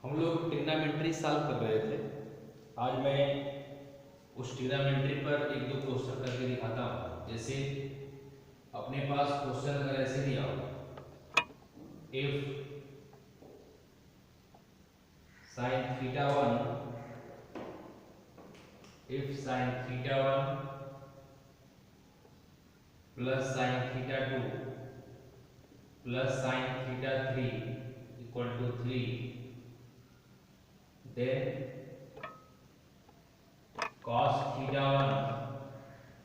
हम लोग trigonometry solve कर रहे थे। आज मैं उस ट्रिग्नोमेट्री पर एक दो क्वेश्चन करके दिखाता हूँ। जैसे अपने पास क्वेश्चन अगर ऐसे दिया हो, if sine theta 1 if sine theta 1 plus sine theta 2 plus sine theta 3 equal to 3, then cos theta 1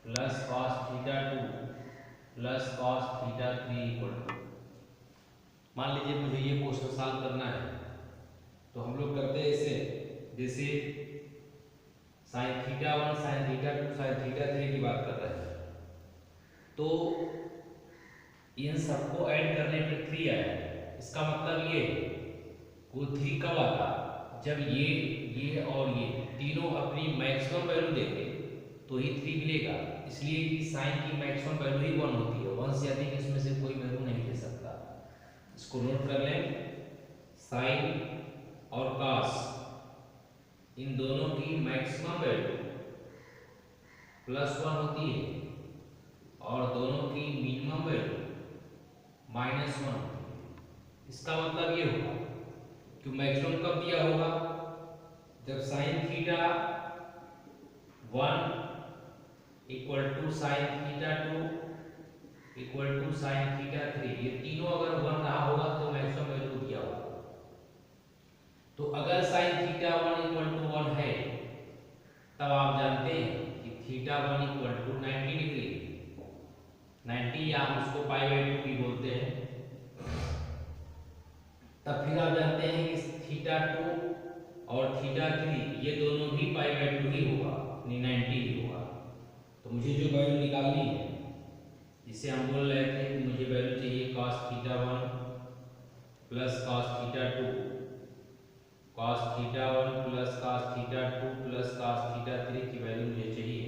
plus cos theta 2 plus cos theta 3 equal to. मान लीजिए मुझे ये क्वेश्चन सॉल्व करना है, तो हम लोग करते हैं ऐसे। जैसे sign theta 1 sign theta 2 sign theta 3 की बात कर रहे हैं, तो इन सबको ऐड करने पे 3 आया। इसका मतलब ये वो 3 कब आता, जब ये और ये तीनों अपनी मैक्सिमम वैल्यू देंगे तो ही 3 मिलेगा। इसलिए कि साइन की मैक्सिमम वैल्यू ही 1 होती है, 1 से अधिक इसमें से कोई वैल्यू नहीं ले सकता। इसको नोट कर लें। साइन और कॉस इन दोनों की मैक्सिमम वैल्यू +1 होती है और दोनों की मिनिमम वैल्यू -1 होती है। इसका मतलब ये होगा कि मैक्सिमम कब दिया होगा, जब sine theta 1 equal to sine theta 2 equal to sine theta 3, ये तीनों अगर 1 रहा होगा तो मैक्सिमम वैल्यू दिया होगा। तो अगर साइन थीटा 1 इक्वल टू 1 है, तब आप जानते हैं कि थीटा 1 इक्वल टू 90 डिग्री, 90 या हम उसको π/2 भी बोलते हैं। तब फिर आप जानते हैं कि थीटा 2 और थीटा 3 ये दोनों भी π/2 ही होगा, 90 ही होगा। तो मुझे जो वैल्यू निकालनी है, जिसे हम बोल रहे थे कि मुझे वैल्यू चाहिए cos theta 1 plus cos theta 2, cos theta 1 plus cos theta 2 plus cos theta 3 की वैल्यू मुझे चाहिए।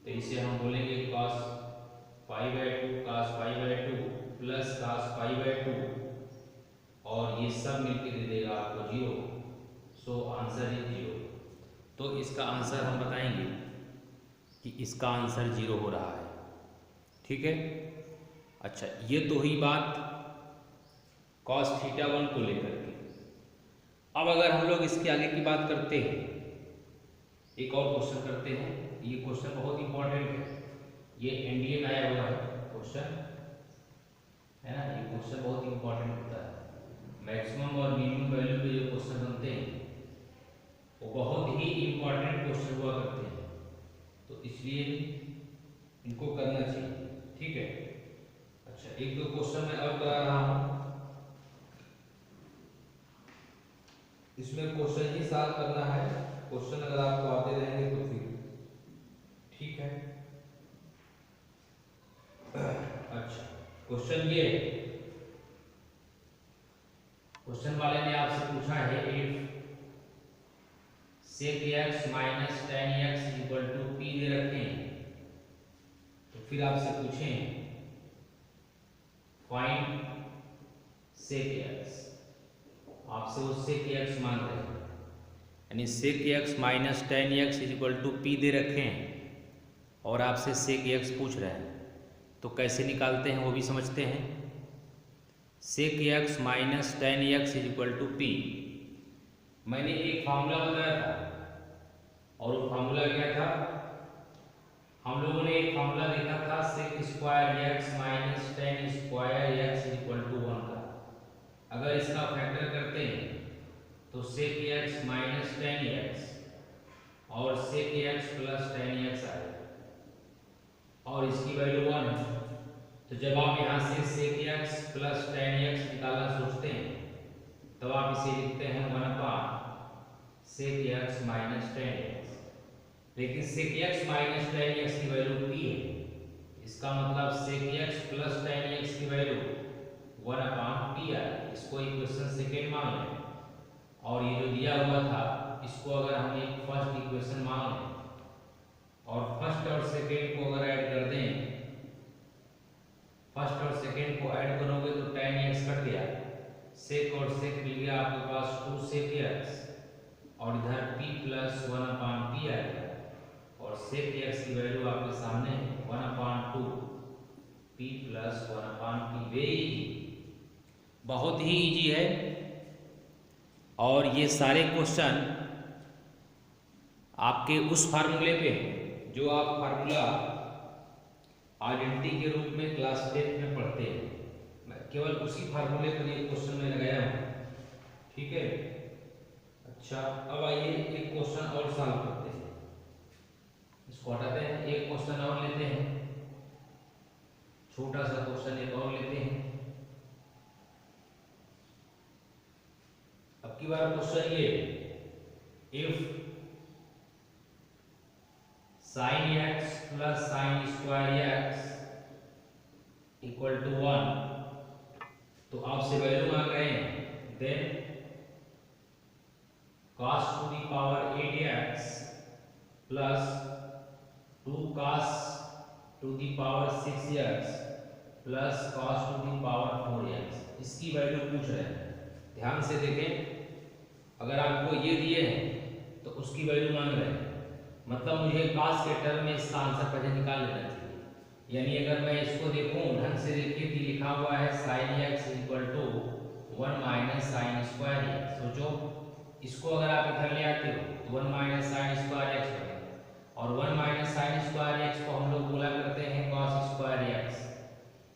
तो इसे हम बोलेंगे cos π/2 cos π/2 प्लस cos π/2, और ये सब मिलकर दे देगा आपको 0। So answer is 0। तो इसका आंसर हम बताएंगे कि इसका आंसर 0 हो रहा है। ठीक है। अच्छा, ये तो ही बात cos थीटा 1 को लेकर के। अब अगर हम लोग इसके आगे की बात करते हैं, एक और क्वेश्चन करते हैं। ये क्वेश्चन बहुत इंपॉर्टेंट है, ये एनडीए में आया हुआ है क्वेश्चन, है ना। ये क्वेश्चन बहुत इंपॉर्टेंट होता है। मैक्सिमम और मिनिमम वैल्यू पे जो क्वेश्चन बनते हैं वो बहुत ही इंपॉर्टेंट क्वेश्चन हुआ करते हैं, तो इसलिए इनको करना चाहिए। ठीक है। अच्छा, एक दो क्वेश्चन मैं और करा रहा हूँ, इसमें क्वेश्चन ही सॉल्व करना है। क्वेश्चन अगर आपको आते रहेंगे तो फिर ठीक है। अच्छा, क्वेश्चन ये, क्वेश्चन वाले ने आपसे पूछा है if sec x minus tan x equal to p दे रखे हैं, तो फिर आपसे पूछें फाइंड sec x। आपसे वो sec x मांग रहे हैं, यानी sec x minus tan x equal to p दे रखे हैं और आपसे sec x पूछ रहे हैं, तो कैसे निकालते हैं वो भी समझते हैं। sec x minus tan x equal to p, मैंने एक फार्मूला बताया था, और वो फार्मूला क्या था, हम लोगों ने एक फार्मूला देखा था sec square x minus tan square x equal to 1 का। अगर इसका फैक्टर करते हैं तो sec x minus tan x और sec x plus tan x आएगा, और इसकी वैल्यू 1 है। तो जब आप यहाँ से sec x plus tan x निकालना सोचते हैं, तब आप इसे लिखते हैं 1/sec x minus tan x। लेकिन sec x minus tan x की वैल्यू p है, इसका मतलब sec x plus tan x की वैल्यू 1/p है। इसको इक्वेशन सेकेंड मान लें, और ये जो दिया हुआ था इसको अगर हम एक फर्स्ट इक्वेशन मान लें, और फर्स्ट और सेकेंड को अगर ऐड कर दें, फर्स्ट और सेकेंड को ऐड करोगे तो tan x कट गया, सेक और सेक मिल गया आपके पास 2 सेक एक्स, और इधर p प्लस 1/p आएगा, और सेक एक्स की वैल्यू आपके सामने है 1/2 p plus 1/p। Very easy, बहुत ही इजी है। और ये सारे क्वेश्चन आपके उस फार्मूले पे हैं जो आप फार्मूला आइडेंटिटी के रूप में क्लास 10 में पढ़ते हैं। मैं केवल उसी फार्मूले पर ये क्वेश्चन में लगाया हूँ, ठीक है। अच्छा, अब आइए एक क्वेश्चन और सॉल्व करते हैं। इसको हटाते हैं, एक क्वेश्चन और लेते हैं, छोटा सा क्वेश्चन एक और लेते हैं। अब की बार क्वेश्चन ये, if sin x plus sin square x equal to 1, तो आपसे वैल्यू मांग रहे हैं, then cos to the power 8x plus 2 cos to the power 6x plus cos to the power 4x, इसकी वैल्यू पूछ रहे हैं। ध्यान से देखें, अगर आपको ये दिए हैं तो उसकी वैल्यू मांग रहे हैं, मतलब मुझे cos के टर्म में इसका आंसर पहले निकाल लेना चाहिए। यानी अगर मैं इसको देखूं ढंग से, देखिए कि लिखा हुआ है sin x equal to 1 minus sine square x। सोचो, इसको अगर आप इधर ले आते हो तो 1 माइनस साइन स्क्वायर x बनेगा, और 1 माइनस साइन स्क्वायर x को हम लोग बोला करते हैं cos स्क्वायर x।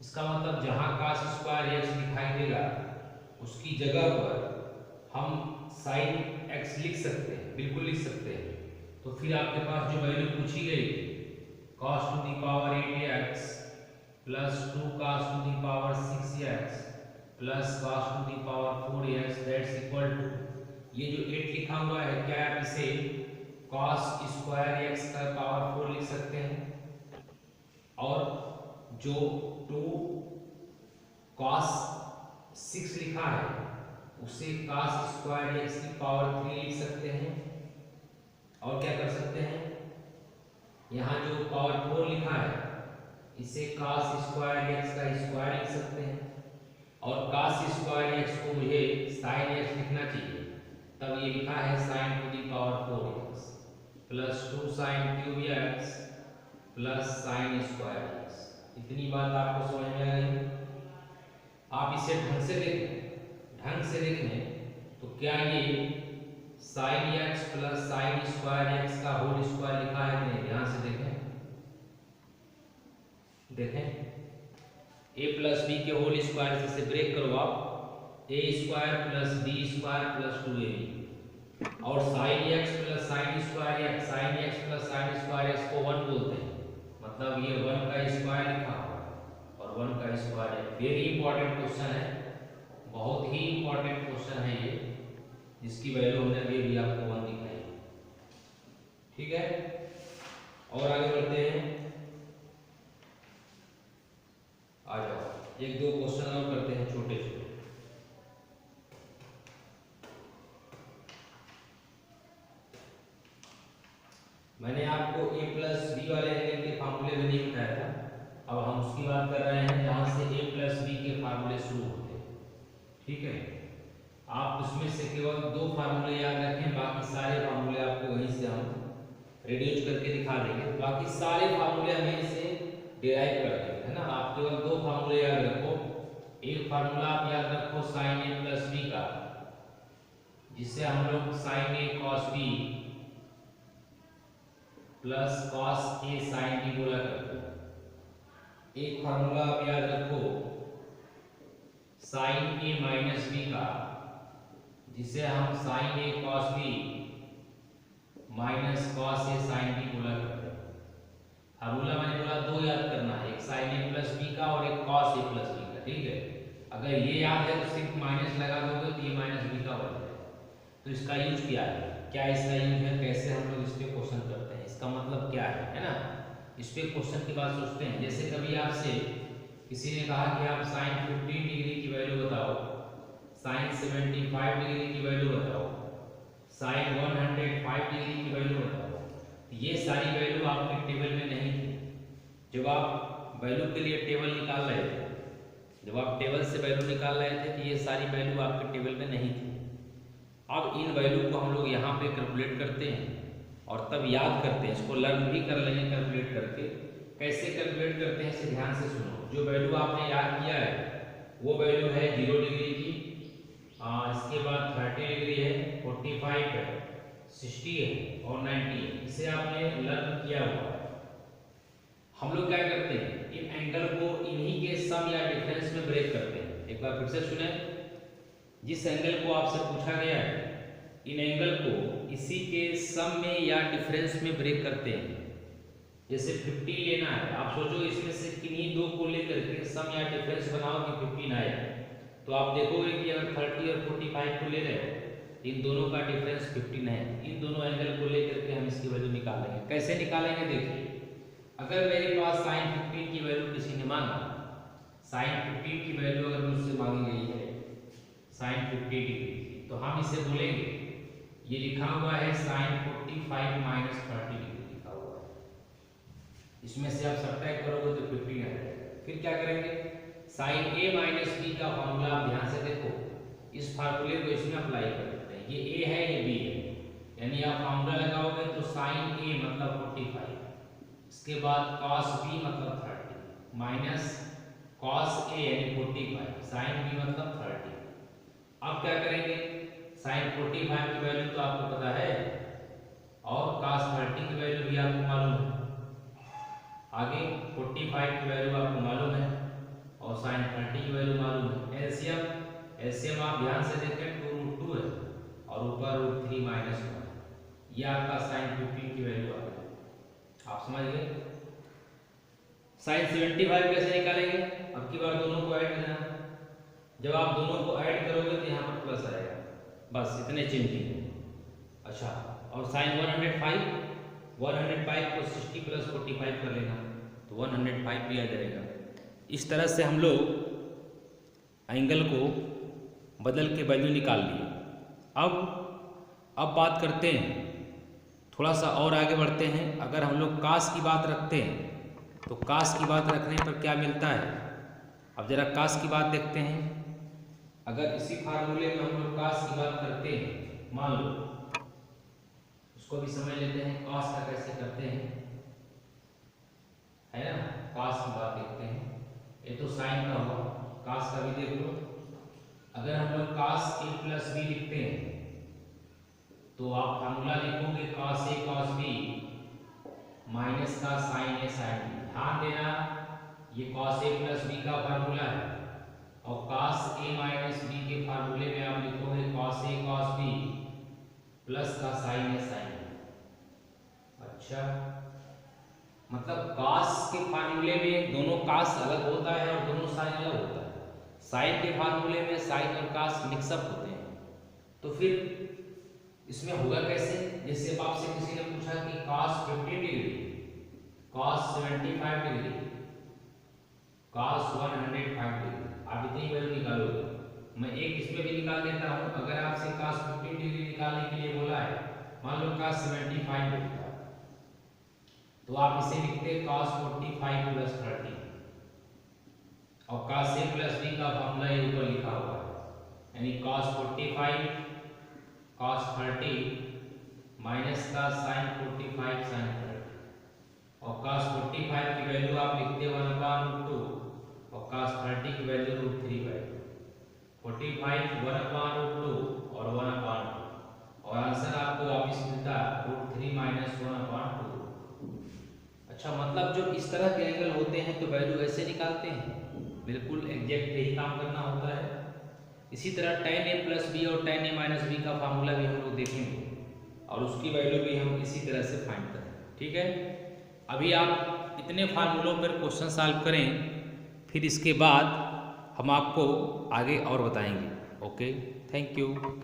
इसका मतलब जहां cos स्क्वायर x दिखाई देगा उसकी जगह पर हम sin x लिख सकते हैं, बिल्कुल लिख सकते हैं। तो फिर आपके पास जो वैल्यू पूछी गई cos to the power 8x plus 2 cos to the power 6x plus cos to the power 4x that's equal to, ये जो 8 लिखा हुआ है, क्या आप इसे cos स्क्वायर x का पावर 4 लिख सकते हैं, और जो 2 cos 6 लिखा है उसे cos स्क्वायर x की पावर 3 लिख सकते हैं, और क्या कर सकते हैं, यहाँ जो पावर 4 लिखा है इसे cos स्क्वायर x का स्क्वायर लिख सकते हैं, और cos स्क्वायर x को मुझे sin x लिखना चाहिए, तब ये लिखा है sin to the power 4x plus 2 sin cube x plus sin square x। इतनी बात आपको समझ में आ गई। आप इसे ढंग से देखें तो क्या ये sin x plus sin square x का होल स्क्वायर लिखा है कि नहीं? ध्यान से देखें a प्लस बी के होल स्क्वायर से ब्रेक करो आप, a square plus B square plus 2ab, और sin x plus sin square x, sin x plus sin square x को 1 बोलते हैं, मतलब ये 1 का स्क्वायर लिखा हुआ है और 1 का स्क्वायर है। वेरी इंपॉर्टेंट क्वेश्चन है, बहुत ही इंपॉर्टेंट क्वेश्चन है ये, जिसकी वैल्यू हमने अभी भी आपको 1 दिखाई, ठीक है। और आगे बढ़ते हैं, आ जाओ, एक दो क्वेश्चन और करते हैं छोटे छोटे। मैंने आपको a प्लस बी वाले एंगल के फार्मूले में नहीं बताया था, अब हम उसकी बात कर रहे हैं जहां से a प्लस बी के फार्मूले शुरू होते हैं, ठीक है। आप उसमें से केवल 2 फार्मूले याद रखें, बाकी सारे फार्मूले आपको वहीं से हम रिड्यूस करके दिखा देंगे। बाकी सारे फार्मूले हमें इसे डिराइव कर देंगे, है ना। आप केवल 2 फार्मूले याद रखो। एक फार्मूला आप याद रखो sin a प्लस बी का, जिससे हम लोग sin a cos b plus cos a sin b बोला करते हैं। एक फार्मूला आप याद रखो sin a माइनस b का, जिसे हम sin a cos b minus cos a sin b बोला करते हैं। फार्मूला मैंने बोला 2 याद करना है, एक sin a प्लस b का और एक cos a प्लस b का, ठीक है। अगर ये याद है तो सिर्फ माइनस लगा दोगे तो ये माइनस b का बन जाएगा। तो इसका यूज क्या है, क्या इसका यूज है, कैसे हम लोग इस पे क्वेश्चन करते हैं, इसका मतलब क्या है ना। इस पे क्वेश्चन की बात सोचते हैं। जैसे कभी आपसे किसी ने कहा कि आप sin 15 डिग्री की वैल्यू बताओ, sin 75 डिग्री की वैल्यू बताओ, sin 105 डिग्री की वैल्यू बताओ, ये सारी वैल्यू आपके टेबल में नहीं थी। जब आप वैल्यू के लिए टेबल निकाल रहे थे जब आप टेबल से वैल्यू निकाल रहे थे तो ये सारी वैल्यू आपके टेबल में नहीं थी। अब इन वैल्यू को हम लोग यहाँ पे कैलकुलेट करते हैं और तब याद करते हैं, इसको लर्न भी कर लेंगे कैलकुलेट करके। कैसे कैलकुलेट करते हैं इसे ध्यान से सुनो। जो वैल्यू आपने याद किया है वो वैल्यू है 0 डिग्री की, इसके बाद 30 डिग्री है, 45 है, 60 है और 90 है। इसे आपने लर्न किया हुआ है। हम लोग क्या करते हैं, इन एंगल को इन्हीं के सम या डिफरेंस में ब्रेक करते हैं। एक बार फिर से सुने, जिस एंगल को आपसे पूछा गया है इन एंगल को इसी के सम में या डिफरेंस में ब्रेक करते हैं। जैसे 50 लेना है, आप सोचो इसमें से किन्हीं दो को लेकर के सम या डिफरेंस बनाओ कि 15 आए, तो आप देखोगे कि अगर 30 और 45 को ले रहे हो इन दोनों का डिफरेंस 15 है। इन दोनों एंगल को लेकर के हम इसकी वैल्यू निकालेंगे। कैसे निकालेंगे देखिए, अगर मेरे पास sin 15 की वैल्यू किसी ने मांगा, sin 15 की वैल्यू अगर मुझसे मांगी गई है sin 50 डिग्री की, तो हम इसे बोलेंगे, ये लिखा हुआ है sin 45 माइनस 30 डिग्री लिखा हुआ है। इसमें से आप सब्ट्रैक्ट करोगे तो 15 आ जाएगा। फिर क्या करेंगे, sin a माइनस b का फॉर्मूला आप ध्यान से देखो, इस फार्मूले को इसमें अप्लाई कर देते हैं। ये a है ये b है, यानी आप फार्मूला लगाओगे तो sin a मतलब 45, इसके बाद cos b मतलब 30 माइनस cos a यानी 45, sin b मतलब 30। अब क्या करेंगे, sin 45 की वैल्यू तो आपको पता है और cos 30 की वैल्यू भी आपको मालूम है। आगे 45 की वैल्यू आपको मालूम है और sin 30 की वैल्यू मालूम है। एलसीएम आप ध्यान से देखें 2√2 है और ऊपर √3 माइनस 1, ये आपका sin 15 की वैल्यू आ गई। आप समझ गए। sin 75 कैसे निकालेंगे, अब की बार दोनों को ऐड करना। जब आप दोनों को ऐड करोगे तो यहाँ पर प्लस आएगा, बस इतने चिन्ह हैं। अच्छा, और sin 105 को 60 प्लस 45 कर लेना तो 105 भी आ जाएगा। इस तरह से हम लोग एंगल को बदल के वैल्यू निकाल लिए। अब बात करते हैं, थोड़ा सा और आगे बढ़ते हैं। अगर हम लोग कास की बात रखते हैं तो कास की बात रखने पर क्या मिलता है, अब जरा कास की बात देखते हैं। अगर इसी फार्मूले में हम लोग कास की बात करते हैं, मान लो उसको भी समझ लेते हैं कास का कैसे करते हैं, है ना। कास की बात देखते हैं, ये तो साइन का हुआ, कास का भी देख लो। अगर हम लोग कास a प्लस b लिखते हैं तो आप फार्मूला लिखोगे cos a cos b minus का sin a sin b। ध्यान देना ये cos a प्लस b का फार्मूला है और cos a माइनस b के फार्मूले में आप लिखोगे cos a cos b plus का sin a sin b। अच्छा, मतलब cos के फार्मूले में दोनों cos अलग होता है और दोनों sin अलग होता है। sin के फार्मूले में sin और cos मिक्सअप होते हैं। तो फिर इसमें होगा कैसे, जैसे आपसे किसी ने पूछा कि cos 50 degree, cos 75 degree, cos 105 degree, आप इतनी वैल्यू निकालोगे। मैं एक इसमें भी निकाल देता हूँ। अगर आपसे cos 15 डिग्री निकालने के लिए बोला है, मान लो cos 75 डिग्री, तो आप इसे लिखते cos 45 प्लस 30 और cos a प्लस b का फॉर्मूला ये ऊपर लिखा हुआ है, यानी cos 45 cos 30 माइनस का sin 45 sin 30 और cos 45 की वैल्यू आप लिखते 1/2 और cos 30 की वैल्यू √3/2। 45 1/2 और 1/2 और आंसर आपको वापस मिलता √3 माइनस 1/2। अच्छा, मतलब जो इस तरह के एंगल होते हैं तो वैल्यू ऐसे निकालते हैं, बिल्कुल एग्जैक्ट यही काम करना होता है। इसी तरह tan a प्लस बी और tan a माइनस बी का फार्मूला भी हम लोग देखेंगे और उसकी वैल्यू भी हम इसी तरह से फाइंड करें। ठीक है, अभी आप इतने फार्मूलों पर क्वेश्चन सॉल्व करें, फिर इसके बाद हम आपको आगे और बताएंगे। Okay, thank you.